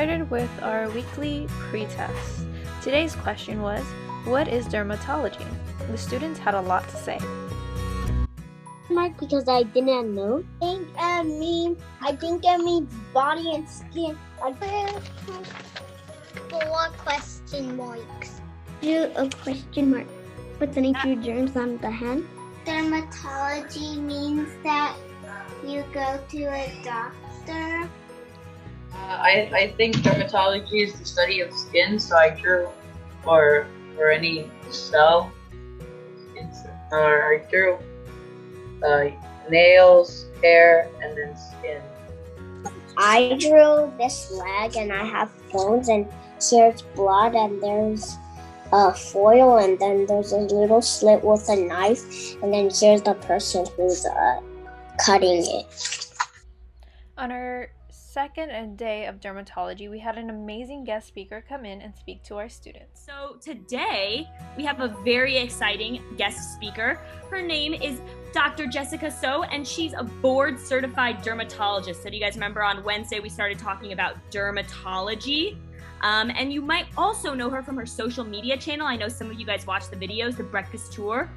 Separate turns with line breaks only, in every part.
started with our weekly pre-test. Today's question was, what is dermatology? The students had a lot to say.
Mark, because I didn't know. I think it means body and skin. Four question marks. Do a question mark with any few germs on the hand. Dermatology means that you go to a doctor.
I think dermatology is the study of skin, so I drew for any cell, or I drew nails, hair, and then skin.
I drew this leg, and I have bones, and here's blood, and there's a foil, and then there's a little slit with a knife, and then here's the person who's cutting it.
On our second day of dermatology, we had an amazing guest speaker come in and speak to our students.
So today we have a very exciting guest speaker. Her name is Dr. Jessica So, and she's a board certified dermatologist. So do you guys remember on Wednesday we started talking about dermatology? And you might also know her from her social media channel. I know some of you guys watch the videos, the breakfast tour.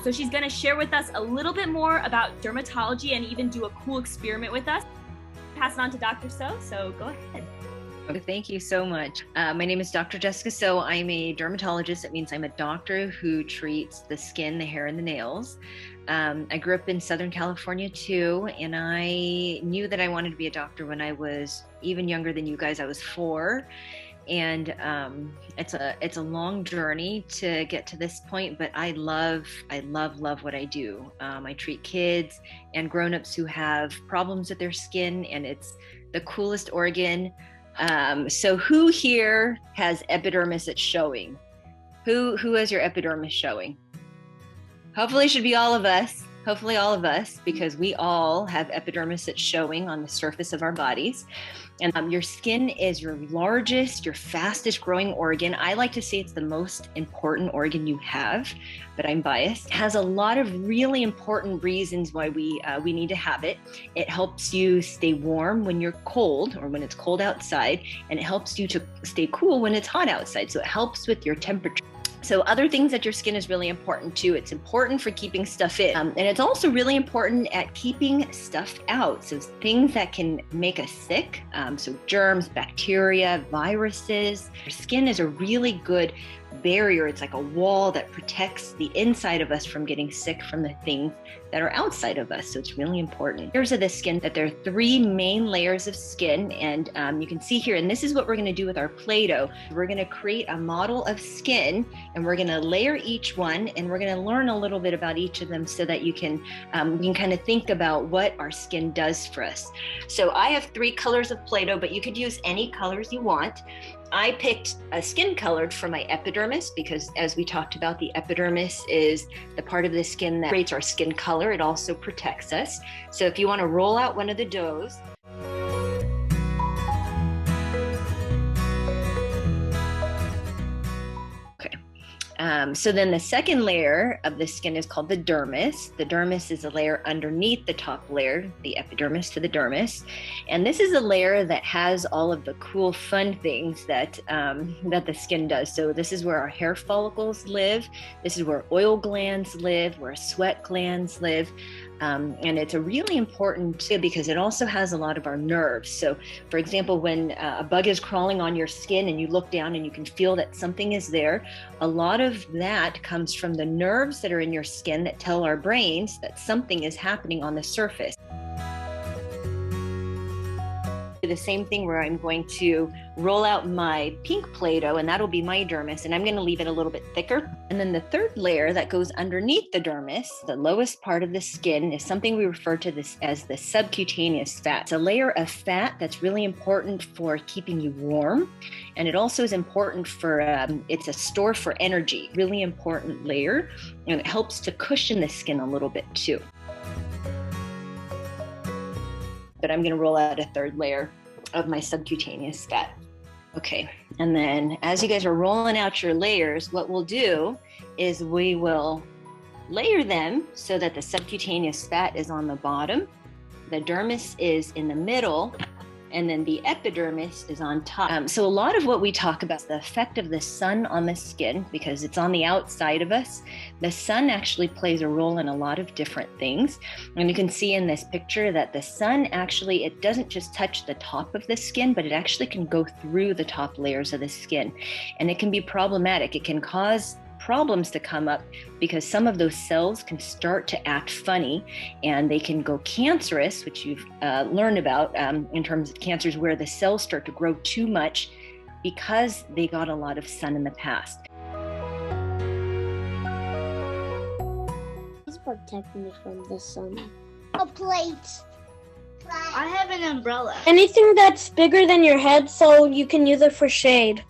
So she's gonna share with us a little bit more about dermatology and even do a cool experiment with us. Pass it on to Dr. So go ahead.
Okay, thank you so much. My name is Dr. Jessica So. I'm a dermatologist. That means I'm a doctor who treats the skin, the hair, and the nails. I grew up in Southern California too, and I knew that I wanted to be a doctor when I was even younger than you guys. I was 4. And it's a long journey to get to this point, but I love what I do. I treat kids and grown-ups who have problems with their skin, and it's the coolest organ. So who here has epidermis that's showing? Who has your epidermis showing? Hopefully it should be all of us. Hopefully all of us, because we all have epidermis that's showing on the surface of our bodies. And your skin is your largest, your fastest growing organ. I like to say it's the most important organ you have, but I'm biased. It has a lot of really important reasons why we need to have it. It helps you stay warm when you're cold or when it's cold outside, and it helps you to stay cool when it's hot outside. So it helps with your temperature. So other things that your skin is really important too. It's important for keeping stuff in, and it's also really important at keeping stuff out. So things that can make us sick, so germs, bacteria, viruses. Your skin is a really good barrier. It's like a wall that protects the inside of us from getting sick from the things that are outside of us. So it's really important. Layers of the skin, that there are 3 main layers of skin, and you can see here, and this is what we're going to do with our Play-Doh. We're going to create a model of skin, and we're going to layer each one, and we're going to learn a little bit about each of them so that you can we can kind of think about what our skin does for us. So I have 3 colors of Play-Doh, but you could use any colors you want. I picked a skin colored for my epidermis because, as we talked about, the epidermis is the part of the skin that creates our skin color. It also protects us. So if you want to roll out one of the doughs, so then the second layer of the skin is called the dermis. The dermis is a layer underneath the top layer, the epidermis to the dermis. And this is a layer that has all of the cool, fun things that the skin does. So this is where our hair follicles live. This is where oil glands live, where sweat glands live. And it's a really important too because it also has a lot of our nerves. So for example, when a bug is crawling on your skin and you look down and you can feel that something is there, a lot of that comes from the nerves that are in your skin that tell our brains that something is happening on the surface. The same thing where I'm going to roll out my pink Play-Doh, and that'll be my dermis, and I'm going to leave it a little bit thicker. And then the third layer that goes underneath the dermis, the lowest part of the skin, is something we refer to this as the subcutaneous fat. It's a layer of fat that's really important for keeping you warm, and it also is important for it's a store for energy, really important layer, and it helps to cushion the skin a little bit too. But I'm going to roll out a third layer of my subcutaneous fat. Okay, and then as you guys are rolling out your layers, what we'll do is we will layer them so that the subcutaneous fat is on the bottom, the dermis is in the middle, and then the epidermis is on top. So a lot of what we talk about is the effect of the sun on the skin, because it's on the outside of us. The sun actually plays a role in a lot of different things. And you can see in this picture that the sun actually, it doesn't just touch the top of the skin, but it actually can go through the top layers of the skin. And it can be problematic. It can cause problems to come up because some of those cells can start to act funny and they can go cancerous, which you've learned about in terms of cancers where the cells start to grow too much because they got a lot of sun in the past.
Please protect me from the sun. A plate. I have an umbrella.
Anything that's bigger than your head so you can use it for shade.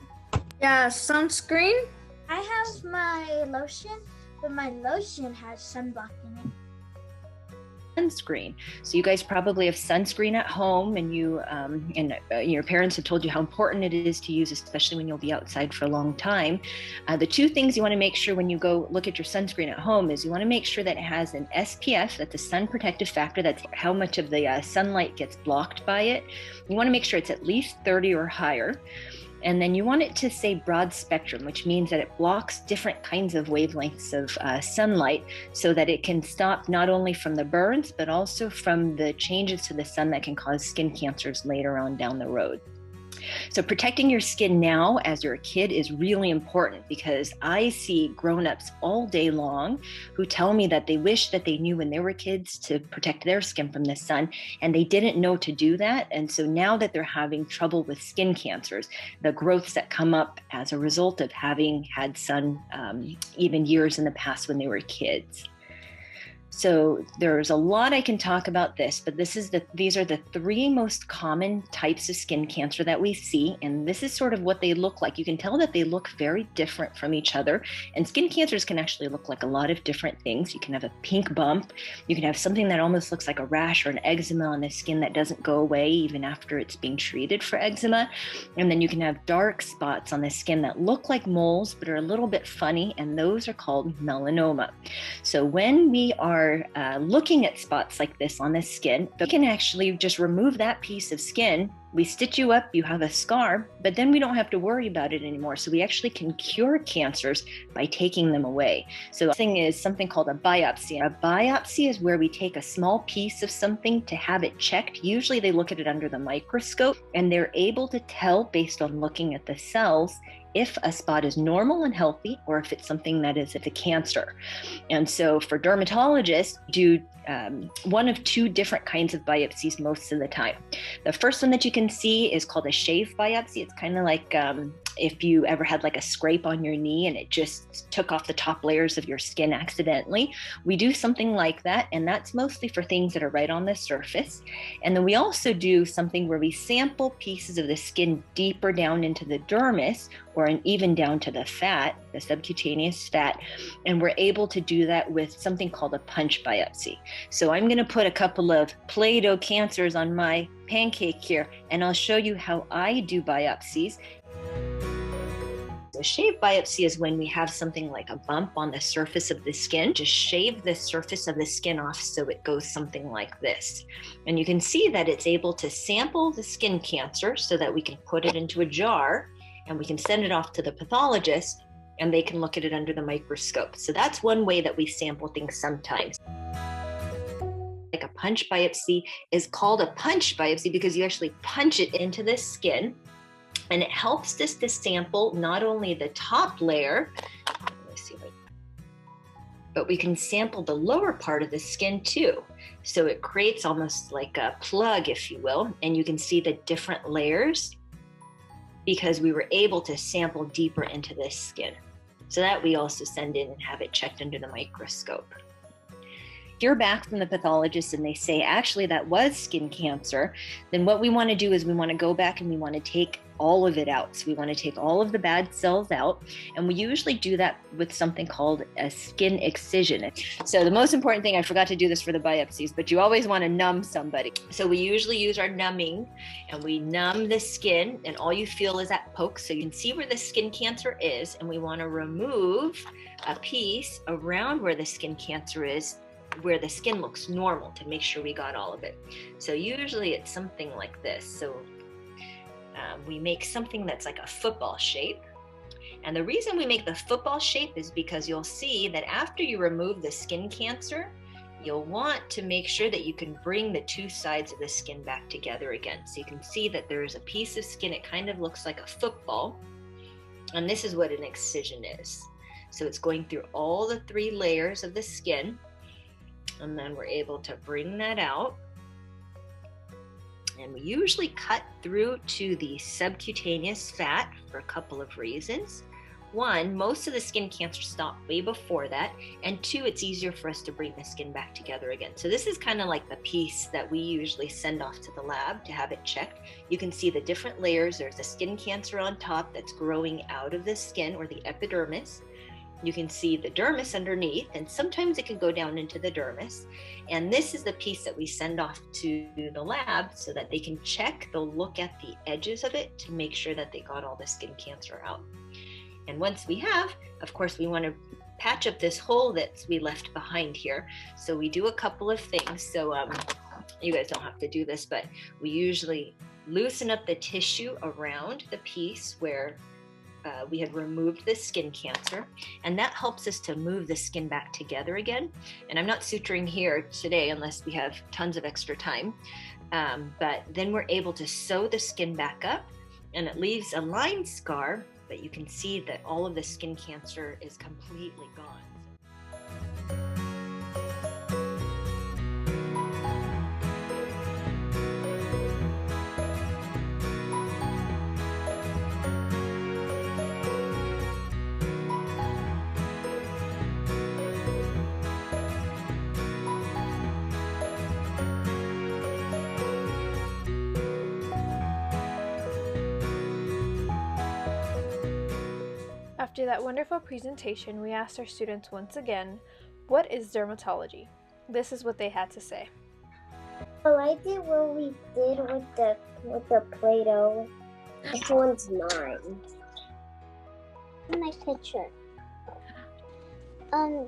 Yeah, sunscreen.
I have my lotion, but my lotion has sunblock in it.
Sunscreen. So you guys probably have sunscreen at home, and your parents have told you how important it is to use, especially when you'll be outside for a long time. The two things you want to make sure when you go look at your sunscreen at home is you want to make sure that it has an SPF, that's a sun protective factor, that's how much of the sunlight gets blocked by it. You want to make sure it's at least 30 or higher. And then you want it to say broad spectrum, which means that it blocks different kinds of wavelengths of sunlight so that it can stop not only from the burns, but also from the changes to the sun that can cause skin cancers later on down the road. So protecting your skin now as you're a kid is really important, because I see grown-ups all day long who tell me that they wish that they knew when they were kids to protect their skin from the sun, and they didn't know to do that. And so now that they're having trouble with skin cancers, the growths that come up as a result of having had sun even years in the past when they were kids. So there's a lot I can talk about this, but these are the three most common types of skin cancer that we see, and this is sort of what they look like. You can tell that they look very different from each other, and skin cancers can actually look like a lot of different things. You can have a pink bump, you can have something that almost looks like a rash or an eczema on the skin that doesn't go away even after it's being treated for eczema, and then you can have dark spots on the skin that look like moles but are a little bit funny, and those are called melanoma. So when we are looking at spots like this on the skin, we can actually just remove that piece of skin. We stitch you up, you have a scar, but then we don't have to worry about it anymore. So we actually can cure cancers by taking them away. So the thing is something called a biopsy. A biopsy is where we take a small piece of something to have it checked. Usually they look at it under the microscope, and they're able to tell based on looking at the cells if a spot is normal and healthy, or if it's something that is a cancer. And so for dermatologists, do one of two different kinds of biopsies most of the time. The first one that you can see is called a shave biopsy. It's kind of like if you ever had like a scrape on your knee and it just took off the top layers of your skin accidentally. We do something like that, and that's mostly for things that are right on the surface. And then we also do something where we sample pieces of the skin deeper down into the dermis, or even down to the fat, the subcutaneous fat, and we're able to do that with something called a punch biopsy. So I'm going to put a couple of Play-Doh cancers on my pancake here, and I'll show you how I do biopsies. A shave biopsy is when we have something like a bump on the surface of the skin. Just shave the surface of the skin off so it goes something like this. And you can see that it's able to sample the skin cancer so that we can put it into a jar and we can send it off to the pathologist and they can look at it under the microscope. So that's one way that we sample things sometimes. Like a punch biopsy is called a punch biopsy because you actually punch it into the skin. And it helps us to sample not only the top layer, but we can sample the lower part of the skin too. So it creates almost like a plug, if you will, and you can see the different layers because we were able to sample deeper into this skin. So that we also send in and have it checked under the microscope. If you're back from the pathologist and they say, actually, that was skin cancer, then what we want to do is we want to go back and we want to take all of it out. So we want to take all of the bad cells out. And we usually do that with something called a skin excision. So the most important thing, I forgot to do this for the biopsies, but you always want to numb somebody. So we usually use our numbing and we numb the skin and all you feel is that poke. So you can see where the skin cancer is. And we want to remove a piece around where the skin cancer is, where the skin looks normal, to make sure we got all of it. So usually it's something like this. So We make something that's like a football shape. And the reason we make the football shape is because you'll see that after you remove the skin cancer, you'll want to make sure that you can bring the two sides of the skin back together again. So you can see that there's a piece of skin, it kind of looks like a football. And this is what an excision is. So it's going through all the 3 layers of the skin. And then we're able to bring that out. And we usually cut through to the subcutaneous fat for a couple of reasons. 1, most of the skin cancer stopped way before that. And 2, it's easier for us to bring the skin back together again. So this is kind of like the piece that we usually send off to the lab to have it checked. You can see the different layers. There's the skin cancer on top that's growing out of the skin, or the epidermis. You can see the dermis underneath, and sometimes it can go down into the dermis. And this is the piece that we send off to the lab so that they can check. They'll look at the edges of it to make sure that they got all the skin cancer out. And once we have, of course, we want to patch up this hole that we left behind here. So we do a couple of things. So you guys don't have to do this, but we usually loosen up the tissue around the piece where we had removed the skin cancer, and that helps us to move the skin back together again. And I'm not suturing here today unless we have tons of extra time, but then we're able to sew the skin back up, and it leaves a line scar, but you can see that all of the skin cancer is completely gone.
After that wonderful presentation, we asked our students once again, what is dermatology? This is what they had to say.
I liked it what we did with the Play-Doh. This one's mine. My picture.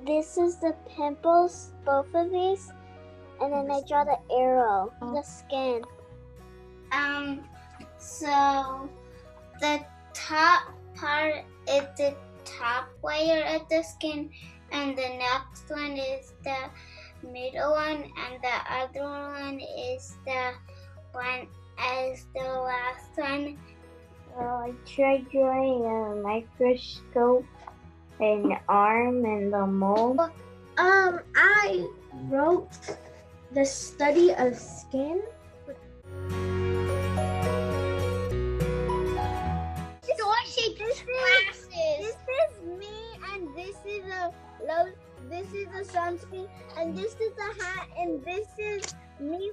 This is the pimples, both of these, and then I draw the arrow, the skin. So the top part is the top layer of the skin, and the next one is the middle one, and the other one is the one as the last one. I tried drawing a microscope, an arm, and the mole.
I wrote the study of skin. This is me, and this is a sunscreen, and this is a hat, and this is me